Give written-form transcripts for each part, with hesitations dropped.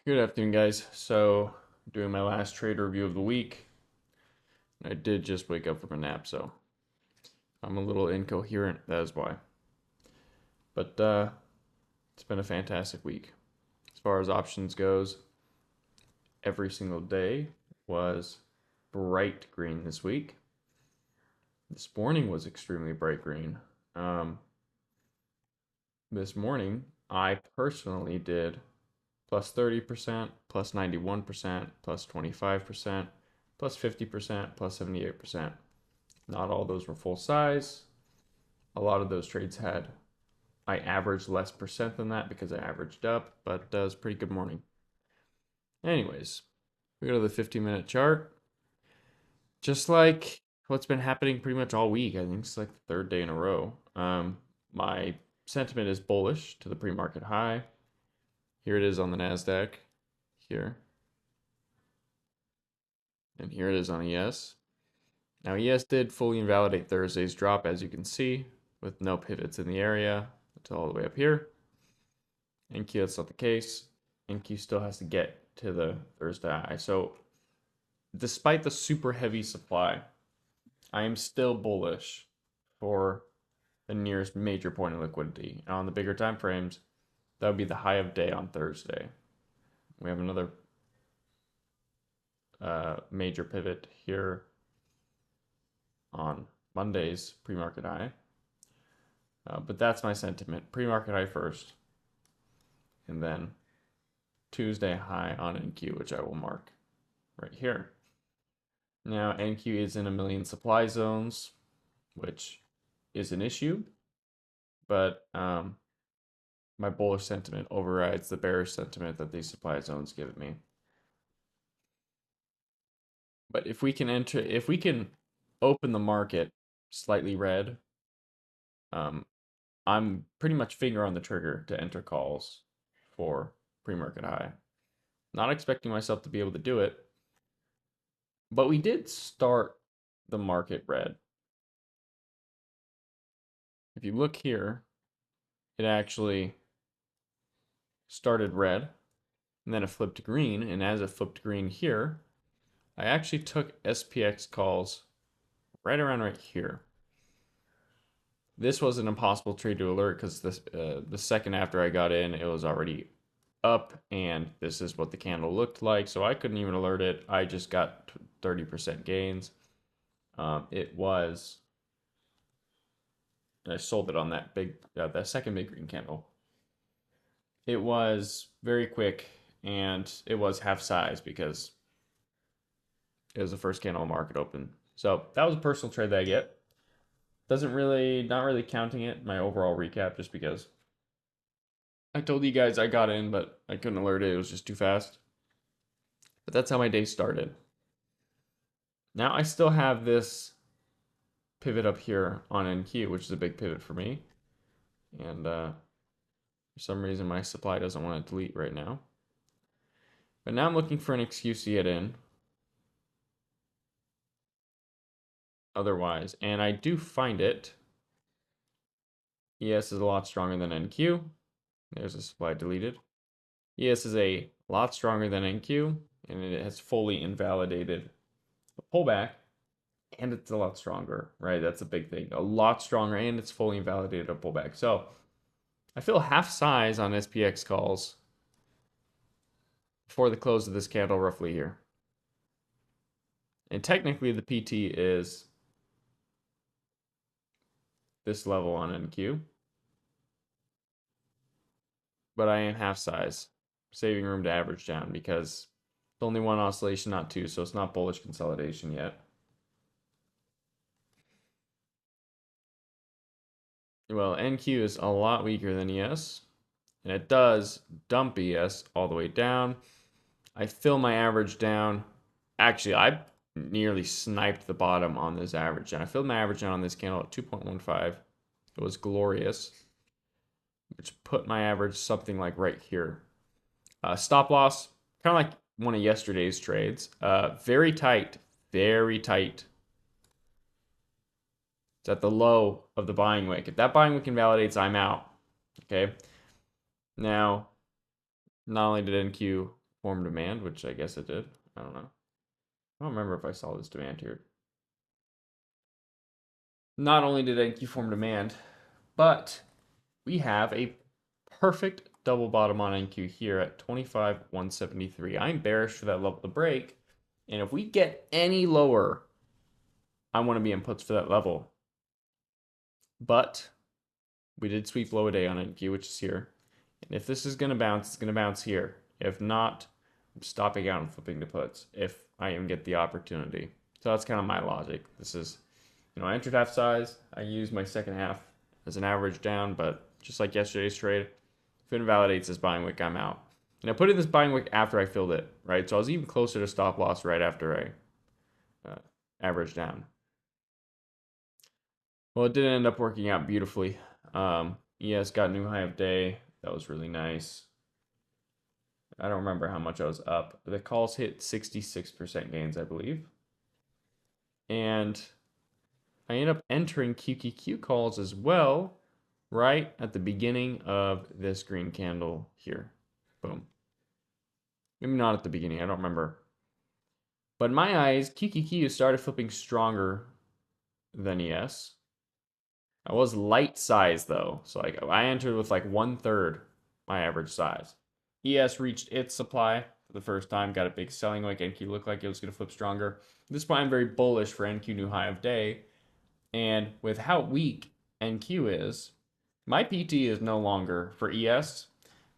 Good afternoon, guys. So, doing my last trade review of the week. I did just wake up from a nap, so I'm a little incoherent. That is why. But it's been a fantastic week. As far as options goes, every single day was bright green this week. This morning was extremely bright green. Um, this morning, I personally did plus 30%, plus 91%, plus 25%, plus 50%, plus 78%. Not all those were full size. A lot of those trades I averaged less percent than that because I averaged up, but it was pretty good morning. Anyways, we go to the 15-minute chart. Just like what's been happening pretty much all week, I think it's like the third day in a row. My sentiment is bullish to the pre-market high. Here it is on the NASDAQ. Here. And here it is on ES. Now, ES did fully invalidate Thursday's drop, as you can see, with no pivots in the area until all the way up here. NQ, that's not the case. NQ still has to get to the Thursday high. So, despite the super heavy supply, I am still bullish for the nearest major point of liquidity. And on the bigger time frames, that would be the high of day on Thursday. We have another major pivot here on Monday's pre-market high. But that's my sentiment. Pre-market high first, and then Tuesday high on NQ, which I will mark right here. Now, NQ is in a million supply zones, which is an issue, but my bullish sentiment overrides the bearish sentiment that these supply zones give me. But if we can open the market slightly red, I'm pretty much finger on the trigger to enter calls for pre-market high. Not expecting myself to be able to do it, but we did start the market red. If you look here, it actually started red, and then it flipped green, and as it flipped green here, I actually took SPX calls right around right here. This was an impossible trade to alert because the second after I got in, it was already up, and this is what the candle looked like, so I couldn't even alert it. I just got 30% gains. It was I sold it on that second big green candle. It was very quick, and it was half size because it was the first candle market open. So that was a personal trade that I get. Not really counting it my overall recap, just because I told you guys I got in, but I couldn't alert it. It was just too fast. But that's how my day started. Now I still have this pivot up here on NQ, which is a big pivot for me. And for some reason, my supply doesn't want to delete right now. But now I'm looking for an excuse to get in. Otherwise, and I do find it. ES is a lot stronger than NQ. There's a supply deleted. ES is a lot stronger than NQ, and it has fully invalidated the pullback, and it's a lot stronger, right? That's a big thing. A lot stronger, and it's fully invalidated a pullback. So I feel half size on SPX calls before the close of this candle, roughly here. And technically, the PT is this level on NQ. But I am half size, saving room to average down because it's only one oscillation, not two, so it's not bullish consolidation yet. Well, NQ is a lot weaker than ES, and it does dump ES all the way down. I fill my average down. Actually, I nearly sniped the bottom on this average, and I filled my average down on this candle at 2.15. It was glorious, which put my average something like right here. Stop loss, kind of like one of yesterday's trades. Very tight, very tight. It's at the low of the buying wick. If that buying wick invalidates, I'm out. Okay. Now, not only did NQ form demand, which I guess it did. I don't know. I don't remember if I saw this demand here. Not only did NQ form demand, but we have a perfect double bottom on NQ here at 25,173. I'm bearish for that level to break. And if we get any lower, I want to be in puts for that level. But we did sweep low a day on NQ, which is here. And if this is going to bounce, it's going to bounce here. If not, I'm stopping out and flipping to puts if I even get the opportunity. So that's kind of my logic. This is, I entered half size. I used my second half as an average down, but just like yesterday's trade, if it invalidates this buying wick, I'm out. And I put in this buying wick after I filled it, right? So I was even closer to stop loss right after I averaged down. Well, it didn't end up working out beautifully. ES got new high of day. That was really nice. I don't remember how much I was up. The calls hit 66% gains, I believe. And I end up entering QQQ calls as well, right at the beginning of this green candle here. Boom. Maybe not at the beginning, I don't remember. But in my eyes, QQQ started flipping stronger than ES. I was light size though, so like I entered with like 1/3 my average size. ES reached its supply for the first time, got a big selling wick. NQ looked like it was going to flip stronger. At this point, I'm very bullish for NQ new high of day, and with how weak NQ is, my PT is no longer for ES.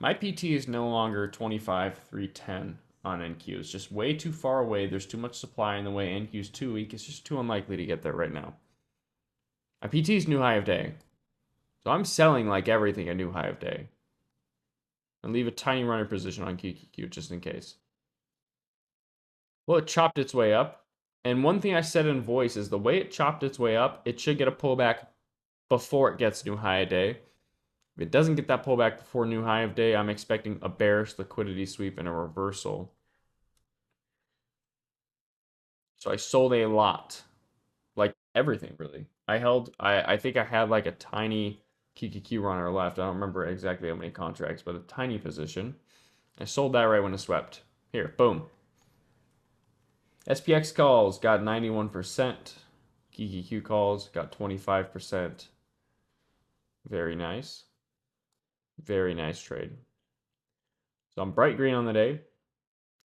My PT is no longer 25,310 on NQ. It's just way too far away. There's too much supply in the way. NQ is too weak. It's just too unlikely to get there right now. My PT is new high of day. So I'm selling like everything a new high of day. And leave a tiny runner position on QQQ just in case. Well, it chopped its way up. And one thing I said in voice is the way it chopped its way up, it should get a pullback before it gets new high of day. If it doesn't get that pullback before new high of day, I'm expecting a bearish liquidity sweep and a reversal. So I sold a lot. Like everything, really. I think I had like a tiny QQQ runner left. I don't remember exactly how many contracts, but a tiny position. I sold that right when it swept. Here, boom. SPX calls got 91%. QQQ calls got 25%. Very nice. Very nice trade. So I'm bright green on the day.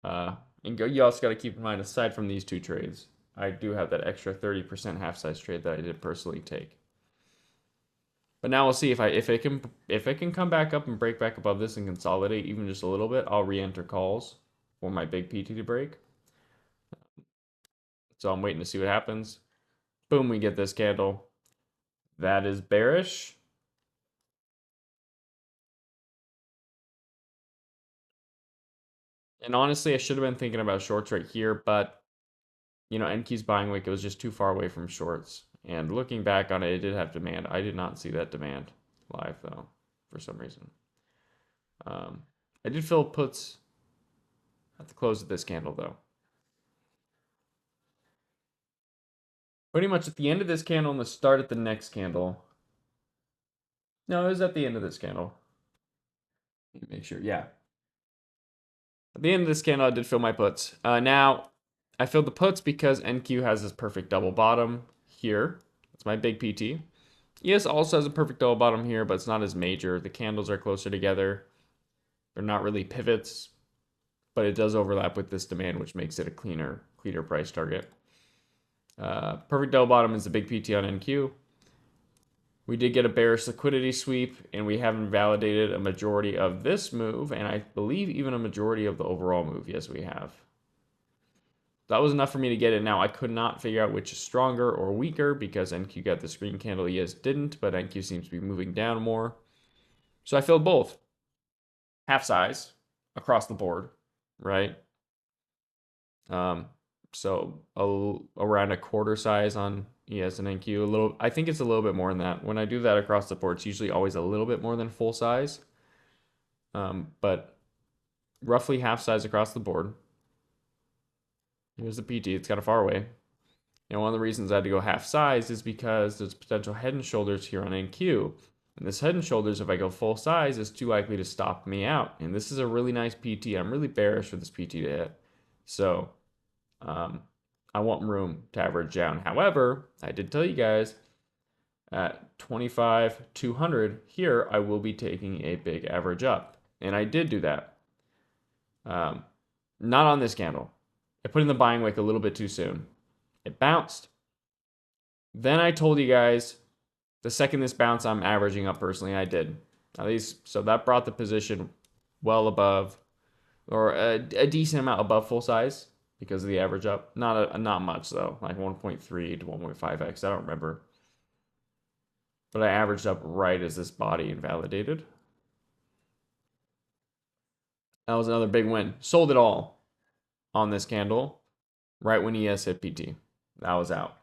And you also got to keep in mind, aside from these two trades, I do have that extra 30% half size trade that I did personally take. But now we'll see if it can come back up and break back above this and consolidate even just a little bit. I'll re-enter calls for my big PT to break. So I'm waiting to see what happens. Boom, we get this candle. That is bearish. And honestly, I should have been thinking about shorts right here, but NQ's buying wick, it was just too far away from shorts. And looking back on it, it did have demand. I did not see that demand live though, for some reason. I did fill puts at the close of this candle though. Pretty much at the end of this candle and the start of the next candle. No, it was at the end of this candle. Let me make sure. Yeah. At the end of this candle, I did fill my puts. Now, I filled the puts because NQ has this perfect double bottom here. That's my big PT. ES also has a perfect double bottom here, but it's not as major. The candles are closer together. They're not really pivots, but it does overlap with this demand, which makes it a cleaner price target. Perfect double bottom is the big PT on NQ. We did get a bearish liquidity sweep, and we haven't validated a majority of this move, and I believe even a majority of the overall move. Yes, we have. That was enough for me to get it. Now, I could not figure out which is stronger or weaker because NQ got the green candle, ES didn't, but NQ seems to be moving down more. So I filled both. Half size across the board, right? So around a quarter size on ES and NQ. I think it's a little bit more than that. When I do that across the board, it's usually always a little bit more than full size. But roughly half size across the board. Here's the PT. It's kind of far away. And one of the reasons I had to go half size is because there's potential head and shoulders here on NQ. And this Head and Shoulders, if I go full size, is too likely to stop me out. And this is a really nice PT. I'm really bearish for this PT to hit. So I want room to average down. However, I did tell you guys at 25,200 here, I will be taking a big average up. And I did do that. Not on this candle. I put in the buying wick a little bit too soon. It bounced. Then I told you guys the second this bounced, I'm averaging up personally. I did. At least, so that brought the position well above, or a decent amount above full size because of the average up. Not much though, like 1.3 to 1.5x. I don't remember. But I averaged up right as this body invalidated. That was another big win. Sold it all on this candle right when ES hit PT. That was out.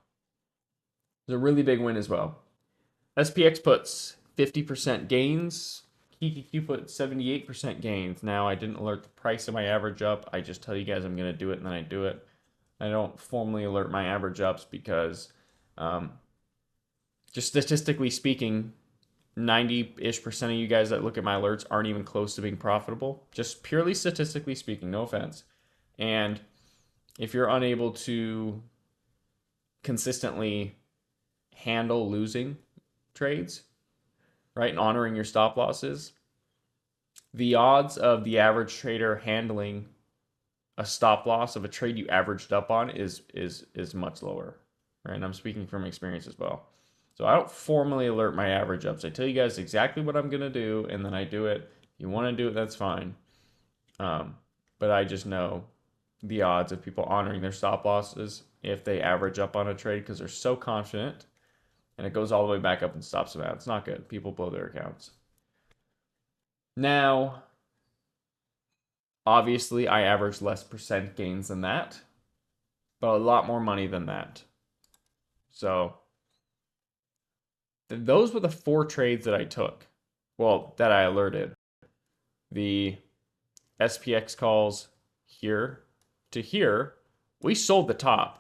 It was a really big win as well. SPX puts 50% gains. KQQ put 78% gains. Now, I didn't alert the price of my average up. I just tell you guys I'm going to do it, and then I do it. I don't formally alert my average ups because just statistically speaking, 90-ish% of you guys that look at my alerts aren't even close to being profitable. Just purely statistically speaking, no offense. And if you're unable to consistently handle losing trades, right, and honoring your stop losses, the odds of the average trader handling a stop loss of a trade you averaged up on is much lower, right? And I'm speaking from experience as well. So I don't formally alert my average ups. I tell you guys exactly what I'm gonna do, and then I do it. If you want to do it, that's fine. But I just know the odds of people honoring their stop losses if they average up on a trade because they're so confident, and it goes all the way back up and stops them out. It's not good. People blow their accounts. Now, obviously, I average less percent gains than that, but a lot more money than that. So those were the 4 trades that I took. Well, that I alerted. The SPX calls here to here, we sold the top.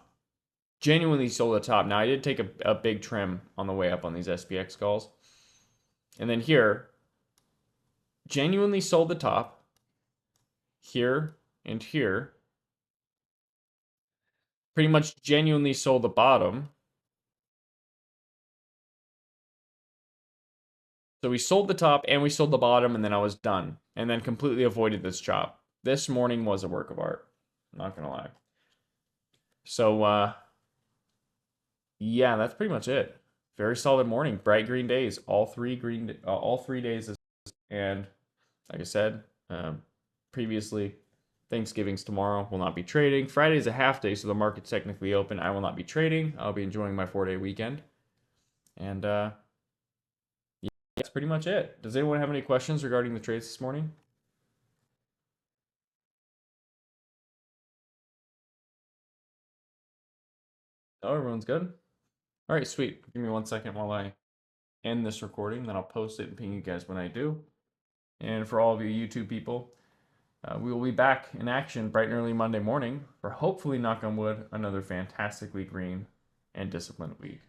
Genuinely sold the top. Now, I did take a big trim on the way up on these SPX calls. And then here, genuinely sold the top. Here and here. Pretty much genuinely sold the bottom. So we sold the top and we sold the bottom, and then I was done. And then completely avoided this chop. This morning was a work of art. I'm not going to lie. So, yeah, that's pretty much it. Very solid morning. Bright green days. All 3 days. And like I said previously, Thanksgiving's tomorrow. Will not be trading. Friday's a half day, so the market's technically open. I will not be trading. I'll be enjoying my 4-day weekend. And that's pretty much it. Does anyone have any questions regarding the trades this morning? Oh, everyone's good? All right, sweet. Give me 1 second while I end this recording, then I'll post it and ping you guys when I do. And for all of you YouTube people, we will be back in action bright and early Monday morning for hopefully, knock on wood, another fantastically green and disciplined week.